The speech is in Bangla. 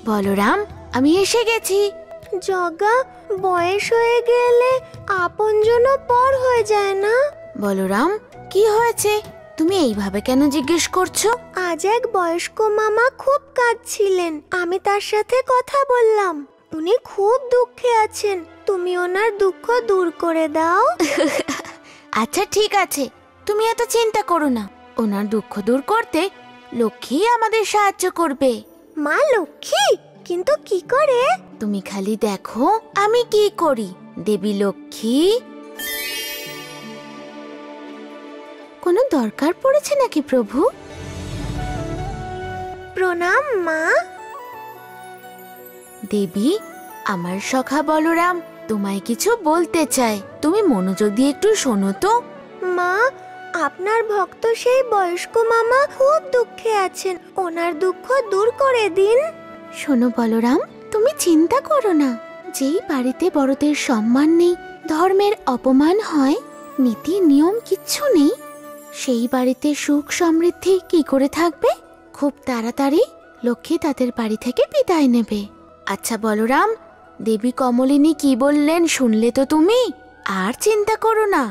বলরাম, আমি এসে গেছি। জগা, বয়স হয়ে গেলে আপনজনও পর হয়ে যায় না? বলরাম, কি হয়েছে? তুমি এইভাবে কেন জিজ্ঞেস করছো? আজ এক বয়স্ক মামা খুব কাঁদছিলেন, আমি তার সাথে কথা বললাম। উনি খুব দুঃখে আছেন, তুমি ওনার দুঃখ দূর করে দাও। আচ্ছা ঠিক আছে, তুমি এত চিন্তা করো না। ওনার দুঃখ দূর করতে লক্ষ্মী আমাদের সাহায্য করবে। মা লক্ষ্মী? কিন্তু কি করে? তুমি খালি দেখো আমি কি করি। দেবী লক্ষ্মী, কোনো দরকার পড়েছে নাকি প্রভু? প্রণাম মা। দেবী, আমার সখা বলরাম তোমায় কিছু বলতে চায়, তুমি মনোযোগ দিয়ে একটু শোনো তো। মা, আপনার ভক্ত সেই বয়স্ক মামা খুব দুঃখে আছেন, ওনার দুঃখ দূর করে দিন। শোনো বলরাম, তুমি চিন্তা করো না। যেই বাড়িতে বড়দের সম্মান নেই, ধর্মের অপমান হয়, নীতি নিয়ম কিচ্ছু নেই, সেই বাড়িতে সুখ সমৃদ্ধি কি করে থাকবে? খুব তাড়াতাড়ি লক্ষ্মী তাদের বাড়ি থেকে বিদায় নেবে। আচ্ছা বলরাম, দেবী কমলিনী কি বললেন শুনলে তো তুমি? আর চিন্তা করো না,